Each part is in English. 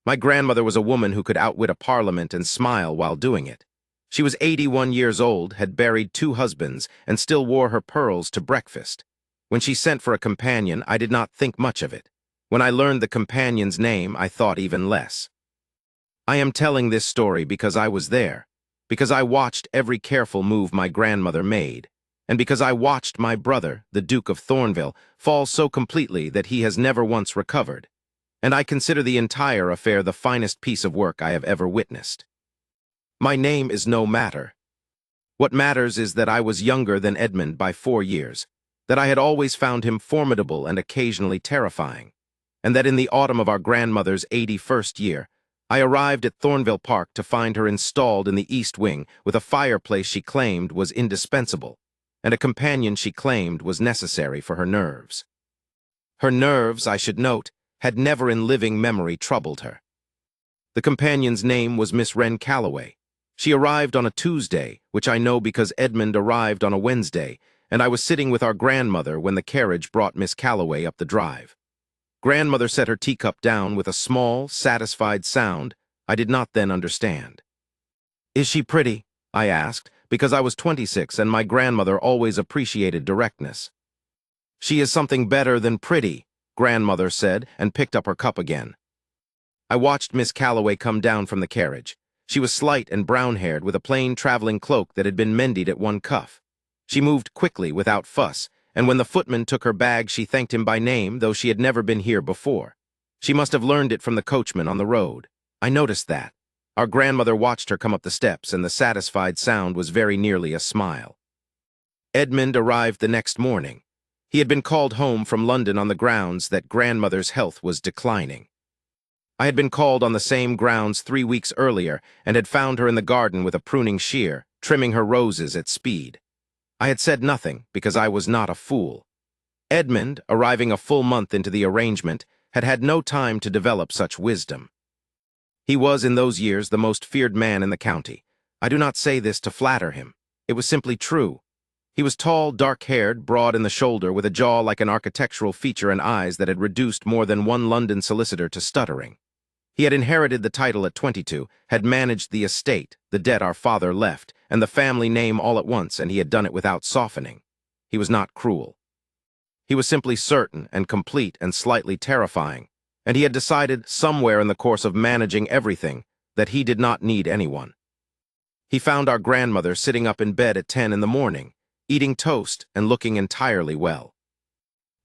My grandmother was a woman who could outwit a parliament and smile while doing it. She was 81 years old, had buried 2 husbands, and still wore her pearls to breakfast. When she sent for a companion, I did not think much of it. When I learned the companion's name, I thought even less. I am telling this story because I was there, because I watched every careful move my grandmother made, and because I watched my brother, the Duke of Thornvale, fall so completely that he has never once recovered. And I consider the entire affair the finest piece of work I have ever witnessed. My name is no matter. What matters is that I was younger than Edmund by 4 years, that I had always found him formidable and occasionally terrifying, and that in the autumn of our grandmother's 81st year, I arrived at Thornvale Park to find her installed in the East Wing with a fireplace she claimed was indispensable, and a companion she claimed was necessary for her nerves. Her nerves, I should note, had never in living memory troubled her. The companion's name was Miss Wren Calloway. She arrived on a Tuesday, which I know because Edmund arrived on a Wednesday, and I was sitting with our grandmother when the carriage brought Miss Calloway up the drive. Grandmother set her teacup down with a small, satisfied sound I did not then understand. "Is she pretty?" I asked, because I was 26 and my grandmother always appreciated directness. "She is something better than pretty," grandmother said, and picked up her cup again. I watched Miss Calloway come down from the carriage. She was slight and brown-haired, with a plain traveling cloak that had been mended at one cuff. She moved quickly, without fuss, and when the footman took her bag she thanked him by name, though she had never been here before. She must have learned it from the coachman on the road. I noticed that. Our grandmother watched her come up the steps, and the satisfied sound was very nearly a smile. Edmund arrived the next morning. He had been called home from London on the grounds that grandmother's health was declining. I had been called on the same grounds 3 weeks earlier and had found her in the garden with a pruning shear, trimming her roses at speed. I had said nothing because I was not a fool. Edmund, arriving a full month into the arrangement, had had no time to develop such wisdom. He was in those years the most feared man in the county. I do not say this to flatter him. It was simply true. He was tall, dark-haired, broad in the shoulder, with a jaw like an architectural feature and eyes that had reduced more than one London solicitor to stuttering. He had inherited the title at 22, had managed the estate, the debt our father left, and the family name all at once, and he had done it without softening. He was not cruel. He was simply certain and complete and slightly terrifying, and he had decided, somewhere in the course of managing everything, that he did not need anyone. He found our grandmother sitting up in bed at 10 in the morning, eating toast and looking entirely well.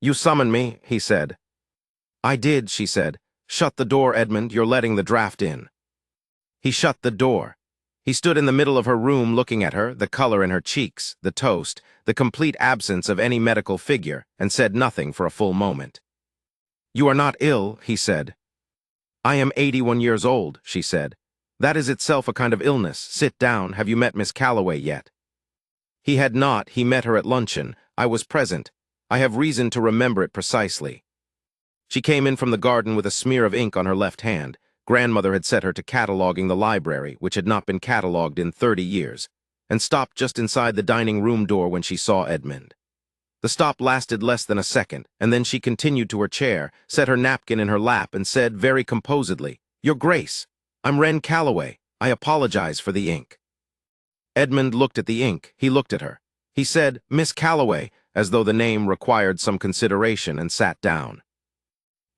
"You summoned me," he said. "I did," she said. "Shut the door, Edmund, you're letting the draft in." He shut the door. He stood in the middle of her room looking at her, the color in her cheeks, the toast, the complete absence of any medical figure, and said nothing for a full moment. "You are not ill," he said. "I am 81 years old," she said. "That is itself a kind of illness. Sit down. Have you met Miss Calloway yet?" He had not. He met her at luncheon. I was present. I have reason to remember it precisely. She came in from the garden with a smear of ink on her left hand. Grandmother had set her to cataloging the library, which had not been catalogued in 30 years, and stopped just inside the dining room door when she saw Edmund. The stop lasted less than a second, and then she continued to her chair, set her napkin in her lap, and said very composedly, "Your Grace, I'm Wren Calloway. I apologize for the ink." Edmund looked at the ink. He looked at her. He said, "Miss Calloway," as though the name required some consideration, and sat down.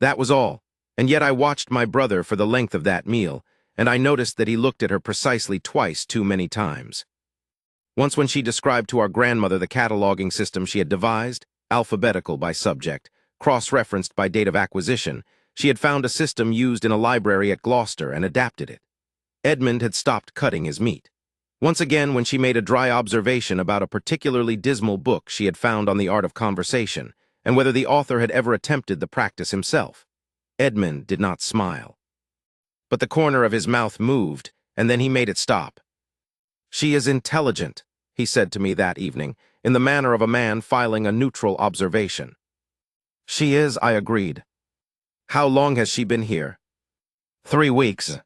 That was all, and yet I watched my brother for the length of that meal, and I noticed that he looked at her precisely twice too many times. Once when she described to our grandmother the cataloging system she had devised, alphabetical by subject, cross-referenced by date of acquisition, she had found a system used in a library at Gloucester and adapted it. Edmund had stopped cutting his meat. Once again when she made a dry observation about a particularly dismal book she had found on the art of conversation, and whether the author had ever attempted the practice himself. Edmund did not smile. But the corner of his mouth moved, and then he made it stop. "She is intelligent," he said to me that evening, in the manner of a man filing a neutral observation. "She is," I agreed. "How long has she been here?" 3 weeks.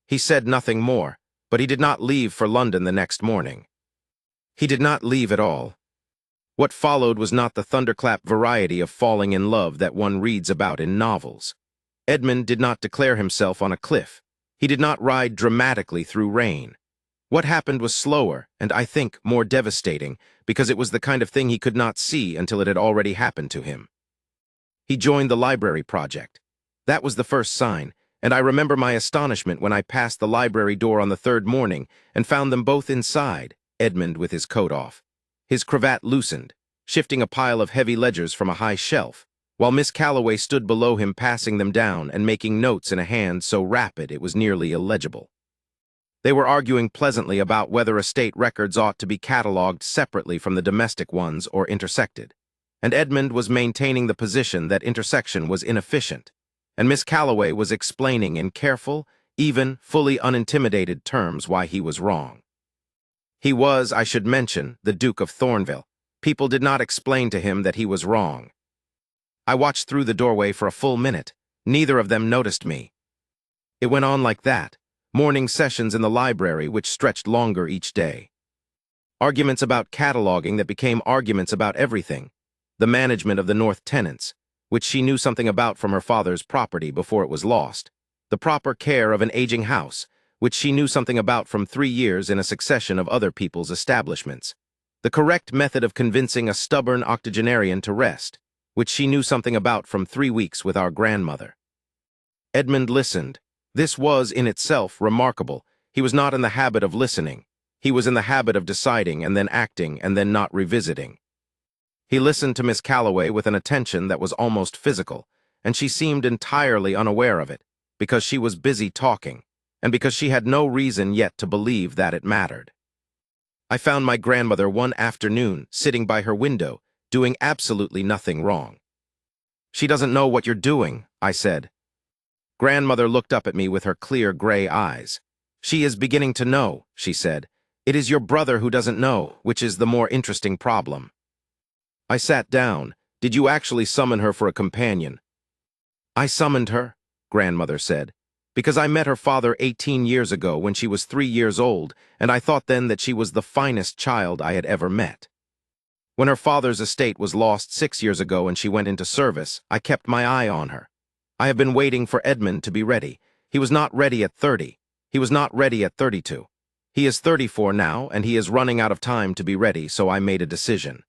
He said nothing more, but he did not leave for London the next morning. He did not leave at all. What followed was not the thunderclap variety of falling in love that one reads about in novels. Edmund did not declare himself on a cliff. He did not ride dramatically through rain. What happened was slower and, I think, more devastating, because it was the kind of thing he could not see until it had already happened to him. He joined the library project. That was the first sign, and I remember my astonishment when I passed the library door on the third morning and found them both inside, Edmund with his coat off, his cravat loosened, shifting a pile of heavy ledgers from a high shelf, while Miss Calloway stood below him passing them down and making notes in a hand so rapid it was nearly illegible. They were arguing pleasantly about whether estate records ought to be catalogued separately from the domestic ones or intersected, and Edmund was maintaining the position that intersection was inefficient, and Miss Calloway was explaining in careful, even, fully unintimidated terms why he was wrong. He was, I should mention, the Duke of Thornvale. People did not explain to him that he was wrong. I watched through the doorway for a full minute. Neither of them noticed me. It went on like that, morning sessions in the library which stretched longer each day. Arguments about cataloging that became arguments about everything. The management of the North tenants, which she knew something about from her father's property before it was lost. The proper care of an aging house, which she knew something about from 3 years in a succession of other people's establishments. The correct method of convincing a stubborn octogenarian to rest, which she knew something about from 3 weeks with our grandmother. Edmund listened. This was, in itself, remarkable. He was not in the habit of listening. He was in the habit of deciding and then acting and then not revisiting. He listened to Miss Calloway with an attention that was almost physical, and she seemed entirely unaware of it, because she was busy talking, and because she had no reason yet to believe that it mattered. I found my grandmother one afternoon, sitting by her window, doing absolutely nothing wrong. "She doesn't know what you're doing," I said. Grandmother looked up at me with her clear gray eyes. "She is beginning to know," she said. "It is your brother who doesn't know, which is the more interesting problem." I sat down. "Did you actually summon her for a companion?" "I summoned her," grandmother said, "because I met her father 18 years ago when she was 3 years old, and I thought then that she was the finest child I had ever met. When her father's estate was lost 6 years ago and she went into service, I kept my eye on her. I have been waiting for Edmund to be ready. He was not ready at 30. He was not ready at 32. He is 34 now, and he is running out of time to be ready, so I made a decision."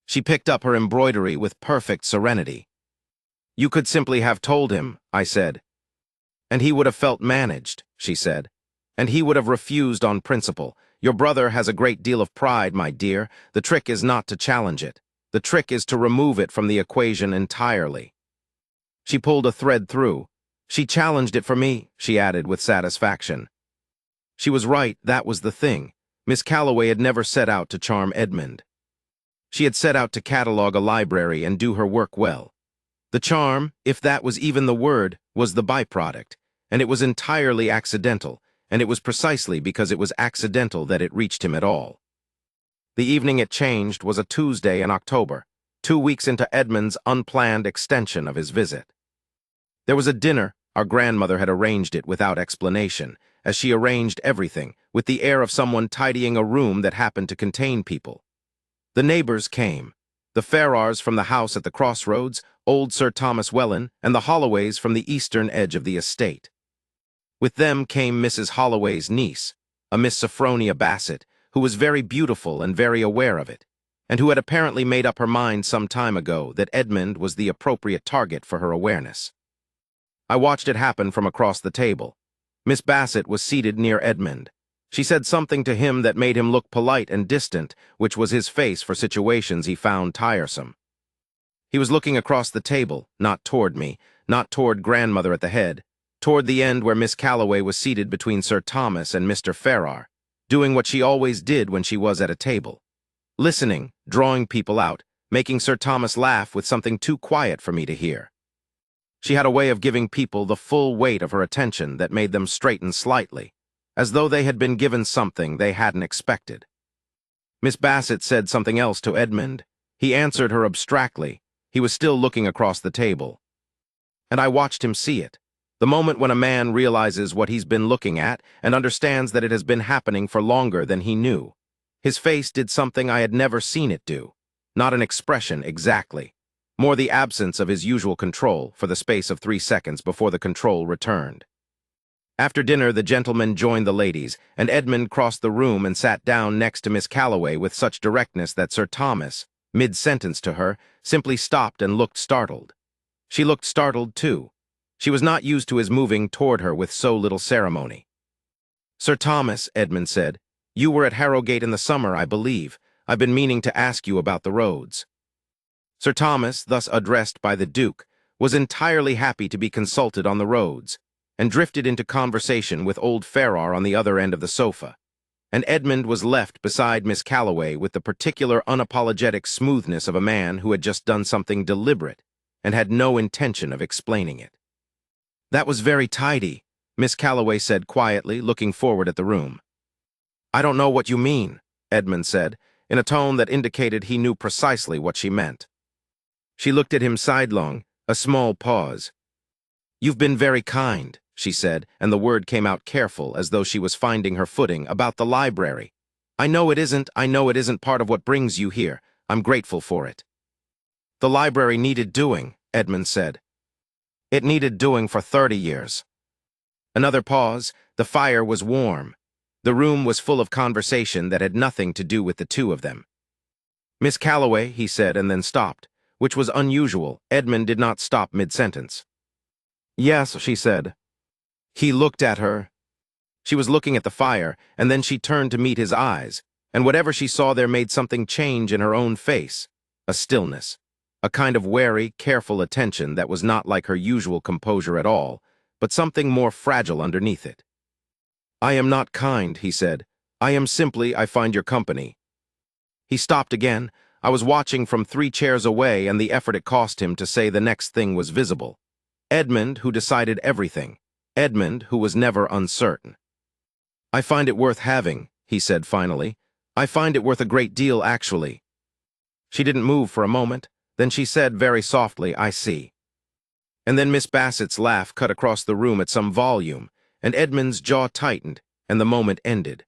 She picked up her embroidery with perfect serenity. "You could simply have told him," I said. "And he would have felt managed," she said. "And he would have refused on principle. Your brother has a great deal of pride, my dear. The trick is not to challenge it. The trick is to remove it from the equation entirely." She pulled a thread through. "She challenged it for me," she added with satisfaction. She was right, that was the thing. Miss Calloway had never set out to charm Edmund. She had set out to catalog a library and do her work well. The charm, if that was even the word, was the byproduct, and it was entirely accidental, and it was precisely because it was accidental that it reached him at all. The evening it changed was a Tuesday in October, 2 weeks into Edmund's unplanned extension of his visit. There was a dinner. Our grandmother had arranged it without explanation, as she arranged everything, with the air of someone tidying a room that happened to contain people. The neighbors came. The Ferrars from the house at the crossroads, old Sir Thomas Welland, and the Holloways from the eastern edge of the estate. With them came Mrs. Holloway's niece, a Miss Sophronia Bassett, who was very beautiful and very aware of it, and who had apparently made up her mind some time ago that Edmund was the appropriate target for her awareness. I watched it happen from across the table. Miss Bassett was seated near Edmund. She said something to him that made him look polite and distant, which was his face for situations he found tiresome. He was looking across the table, not toward me, not toward grandmother at the head, toward the end where Miss Calloway was seated between Sir Thomas and Mr. Ferrar, doing what she always did when she was at a table. Listening, drawing people out, making Sir Thomas laugh with something too quiet for me to hear. She had a way of giving people the full weight of her attention that made them straighten slightly, as though they had been given something they hadn't expected. Miss Bassett said something else to Edmund. He answered her abstractly. He was still looking across the table. And I watched him see it. The moment when a man realizes what he's been looking at and understands that it has been happening for longer than he knew. His face did something I had never seen it do. Not an expression exactly. more the absence of his usual control for the space of 3 seconds before the control returned. After dinner, the gentlemen joined the ladies, and Edmund crossed the room and sat down next to Miss Calloway with such directness that Sir Thomas, mid-sentence to her, simply stopped and looked startled. She looked startled, too. She was not used to his moving toward her with so little ceremony. "Sir Thomas," Edmund said, "you were at Harrogate in the summer, I believe. I've been meaning to ask you about the roads." Sir Thomas, thus addressed by the Duke, was entirely happy to be consulted on the roads, and drifted into conversation with old Farrar on the other end of the sofa, and Edmund was left beside Miss Calloway with the particular unapologetic smoothness of a man who had just done something deliberate and had no intention of explaining it. "That was very tidy," Miss Calloway said quietly, looking forward at the room. "I don't know what you mean," Edmund said, in a tone that indicated he knew precisely what she meant. She looked at him sidelong, a small pause. "You've been very kind," she said, and the word came out careful, as though she was finding her footing, "about the library. I know it isn't part of what brings you here. I'm grateful for it." "The library needed doing," Edmund said. "It needed doing for 30 years. Another pause. The fire was warm. The room was full of conversation that had nothing to do with the two of them. "Miss Calloway," he said, and then stopped, which was unusual. Edmund did not stop mid-sentence. "Yes," she said. He looked at her. She was looking at the fire, and then she turned to meet his eyes, and whatever she saw there made something change in her own face, a stillness, a kind of wary, careful attention that was not like her usual composure at all, but something more fragile underneath it. "I am not kind," he said. I find your company." He stopped again. I was watching from 3 chairs away, and the effort it cost him to say the next thing was visible. Edmund, who decided everything. Edmund, who was never uncertain. "I find it worth having," he said finally. "I find it worth a great deal, actually." She didn't move for a moment. Then she said very softly, "I see." And then Miss Bassett's laugh cut across the room at some volume, and Edmund's jaw tightened, and the moment ended.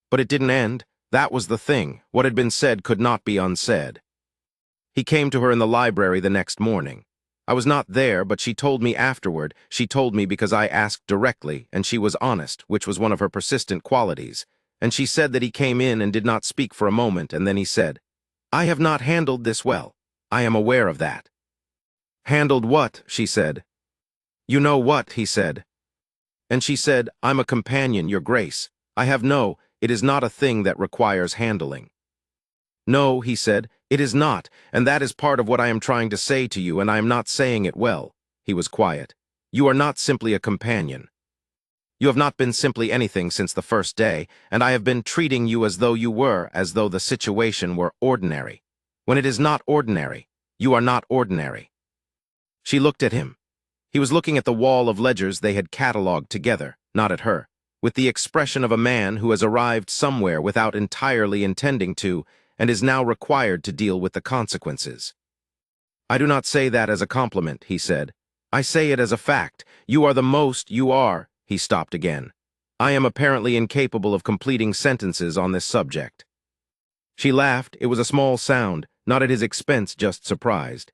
But it didn't end. That was the thing. What had been said could not be unsaid. He came to her in the library the next morning. I was not there, but she told me afterward. She told me because I asked directly, and she was honest, which was one of her persistent qualities. And she said that he came in and did not speak for a moment, and then he said, "I have not handled this well. I am aware of that." "Handled what?" she said. "You know what," he said. And she said, "I'm a companion, Your Grace. It is not a thing that requires handling." "No," he said, "it is not, and that is part of what I am trying to say to you, and I am not saying it well." He was quiet. "You are not simply a companion. You have not been simply anything since the first day, and I have been treating you as though the situation were ordinary. When it is not ordinary, you are not ordinary." She looked at him. He was looking at the wall of ledgers they had catalogued together, not at her, with the expression of a man who has arrived somewhere without entirely intending to, and is now required to deal with the consequences. "I do not say that as a compliment," he said. "I say it as a fact. You are." He stopped again. "I am apparently incapable of completing sentences on this subject." She laughed. It was a small sound, not at his expense, just surprised.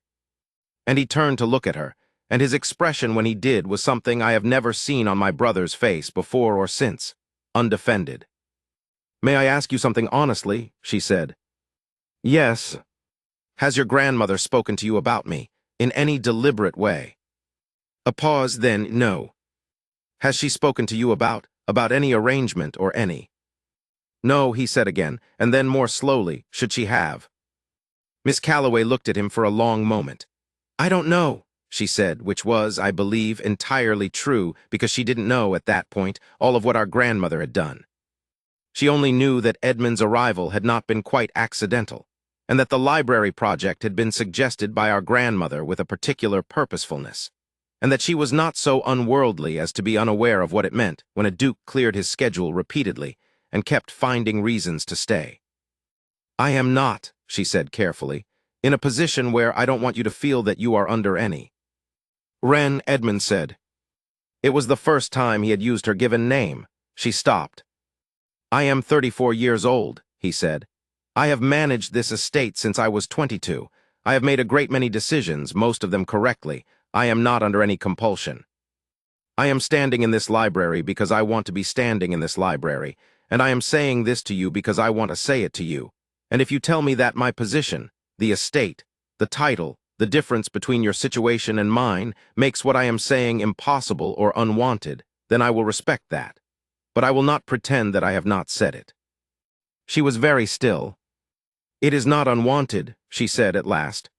And he turned to look at her, and his expression when he did was something I have never seen on my brother's face before or since, undefended. "May I ask you something honestly?" she said. "Yes." "Has your grandmother spoken to you about me, in any deliberate way?" A pause, then, "No." "Has she spoken to you about any arrangement or any?" "No," he said again, and then more slowly, "Should she have?" Miss Calloway looked at him for a long moment. "I don't know," she said, which was, I believe, entirely true, because she didn't know, at that point, all of what our grandmother had done. She only knew that Edmund's arrival had not been quite accidental, and that the library project had been suggested by our grandmother with a particular purposefulness, and that she was not so unworldly as to be unaware of what it meant when a duke cleared his schedule repeatedly and kept finding reasons to stay. "I am not," she said carefully, "in a position where I don't want you to feel that you are under any." "Wren," Edmund said. It was the first time he had used her given name. She stopped. "I am 34 years old," he said. "I have managed this estate since I was 22. I have made a great many decisions, most of them correctly. I am not under any compulsion. I am standing in this library because I want to be standing in this library, and I am saying this to you because I want to say it to you. And if you tell me that my position, the estate, the title, the difference between your situation and mine makes what I am saying impossible or unwanted, then I will respect that. But I will not pretend that I have not said it. She was very still. It is not unwanted, she said at last.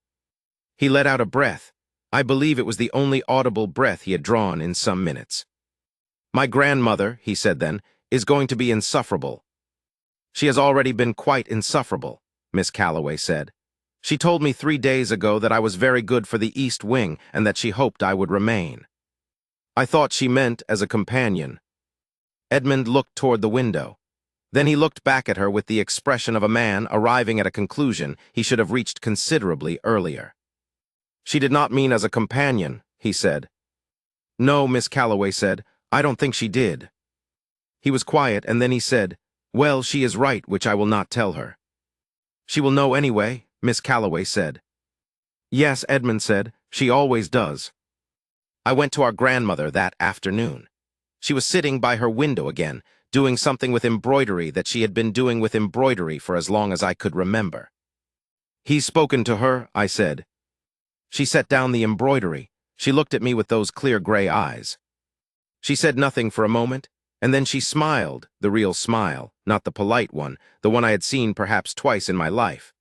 He let out a breath. I believe it was the only audible breath he had drawn in some minutes. My grandmother, he said then, is going to be insufferable. She has already been quite insufferable, Miss Calloway said. She told me 3 days ago that I was very good for the East Wing and that she hoped I would remain. I thought she meant as a companion. Edmund looked toward the window. Then he looked back at her with the expression of a man arriving at a conclusion he should have reached considerably earlier. She did not mean as a companion, he said. No, Miss Calloway said, I don't think she did. He was quiet, and then he said, well, she is right, which I will not tell her. She will know anyway, Miss Calloway said. Yes, Edmund said, she always does. I went to our grandmother that afternoon. She was sitting by her window again, doing something with embroidery that she had been doing with embroidery for as long as I could remember. He's spoken to her, I said. She set down the embroidery. She looked at me with those clear gray eyes. She said nothing for a moment, and then she smiled, the real smile, not the polite one, the one I had seen perhaps twice in my life.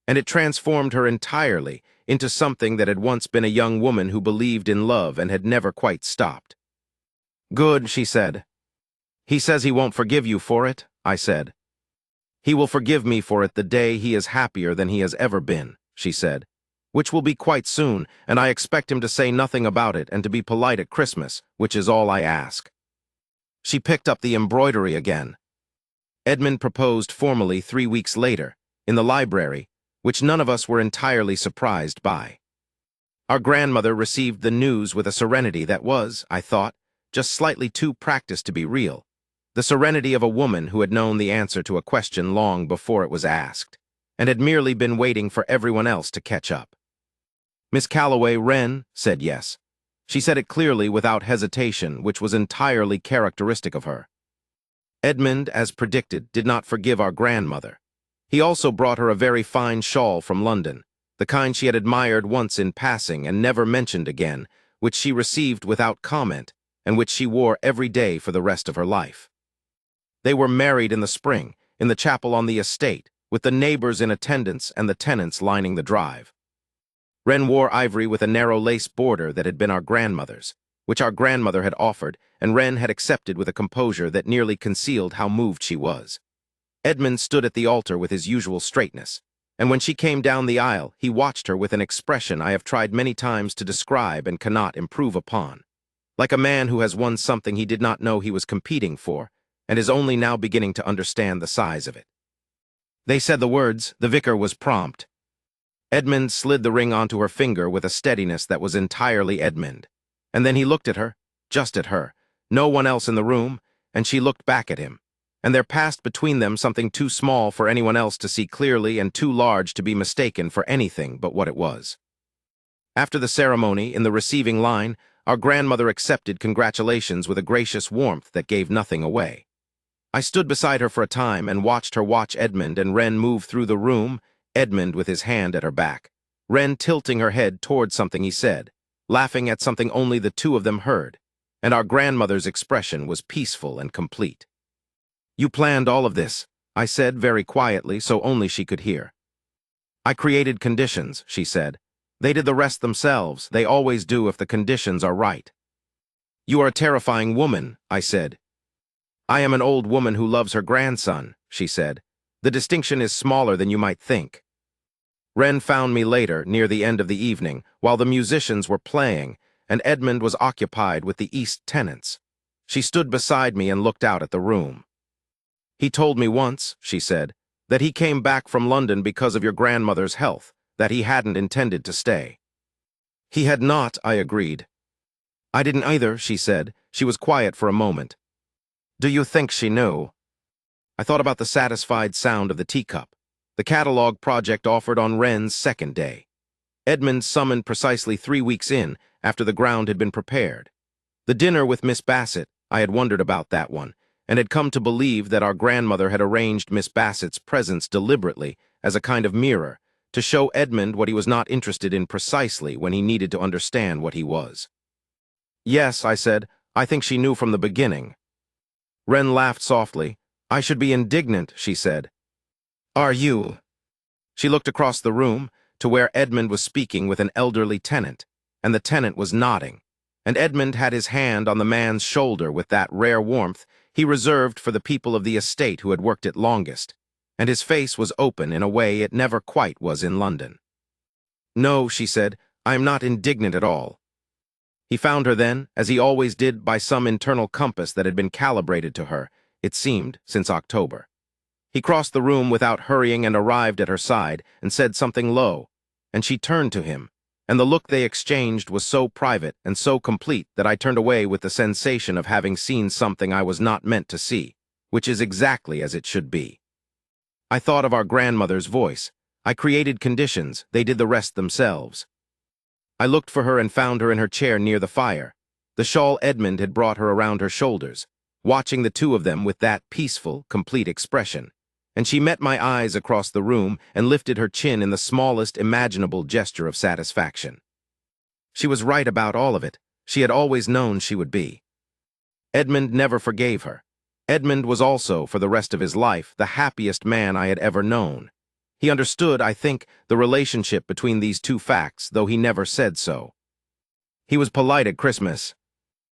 And it transformed her entirely into something that had once been a young woman who believed in love and had never quite stopped. Good, she said. He says he won't forgive you for it, I said. He will forgive me for it the day he is happier than he has ever been, she said. Which will be quite soon, and I expect him to say nothing about it and to be polite at Christmas, which is all I ask. She picked up the embroidery again. Edmund proposed formally 3 weeks later, in the library, which none of us were entirely surprised by. Our grandmother received the news with a serenity that was, I thought, just slightly too practiced to be real, the serenity of a woman who had known the answer to a question long before it was asked, and had merely been waiting for everyone else to catch up. Miss Calloway Wren said yes. She said it clearly without hesitation, which was entirely characteristic of her. Edmund, as predicted, did not forgive our grandmother. He also brought her a very fine shawl from London, the kind she had admired once in passing and never mentioned again, which she received without comment, and which she wore every day for the rest of her life. They were married in the spring, in the chapel on the estate, with the neighbors in attendance and the tenants lining the drive. Wren wore ivory with a narrow lace border that had been our grandmother's, which our grandmother had offered, and Wren had accepted with a composure that nearly concealed how moved she was. Edmund stood at the altar with his usual straightness, and when she came down the aisle, he watched her with an expression I have tried many times to describe and cannot improve upon, like a man who has won something he did not know he was competing for, and is only now beginning to understand the size of it. They said the words, the vicar was prompt. Edmund slid the ring onto her finger with a steadiness that was entirely Edmund, and then he looked at her, just at her, no one else in the room, and she looked back at him, and there passed between them something too small for anyone else to see clearly and too large to be mistaken for anything but what it was. After the ceremony, in the receiving line, our grandmother accepted congratulations with a gracious warmth that gave nothing away. I stood beside her for a time and watched her watch Edmund and Wren move through the room, Edmund with his hand at her back, Wren tilting her head toward something he said, laughing at something only the two of them heard, and our grandmother's expression was peaceful and complete. You planned all of this, I said very quietly so only she could hear. I created conditions, she said. They did the rest themselves, they always do if the conditions are right. You are a terrifying woman, I said. I am an old woman who loves her grandson, she said. The distinction is smaller than you might think. Wren found me later, near the end of the evening, while the musicians were playing, and Edmund was occupied with the East tenants. She stood beside me and looked out at the room. He told me once, she said, that he came back from London because of your grandmother's health, that he hadn't intended to stay. He had not, I agreed. I didn't either, she said. She was quiet for a moment. Do you think she knew? I thought about the satisfied sound of the teacup, the catalog project offered on Wren's second day. Edmund summoned precisely 3 weeks in, after the ground had been prepared. The dinner with Miss Bassett, I had wondered about that one, and had come to believe that our grandmother had arranged Miss Bassett's presence deliberately as a kind of mirror, to show Edmund what he was not interested in precisely when he needed to understand what he was. "Yes," I said, "I think she knew from the beginning." Wren laughed softly. "I should be indignant," she said. "Are you?" She looked across the room to where Edmund was speaking with an elderly tenant, and the tenant was nodding, and Edmund had his hand on the man's shoulder with that rare warmth he reserved for the people of the estate who had worked it longest, and his face was open in a way it never quite was in London. "No," she said, "I am not indignant at all." He found her then, as he always did, by some internal compass that had been calibrated to her, it seemed, since October. He crossed the room without hurrying and arrived at her side and said something low, and she turned to him, and the look they exchanged was so private and so complete that I turned away with the sensation of having seen something I was not meant to see, which is exactly as it should be. I thought of our grandmother's voice. I created conditions, they did the rest themselves. I looked for her and found her in her chair near the fire. The shawl Edmund had brought her around her shoulders, watching the two of them with that peaceful, complete expression. And she met my eyes across the room and lifted her chin in the smallest imaginable gesture of satisfaction. She was right about all of it. She had always known she would be. Edmund never forgave her. Edmund was also, for the rest of his life, the happiest man I had ever known. He understood, I think, the relationship between these two facts, though he never said so. He was polite at Christmas,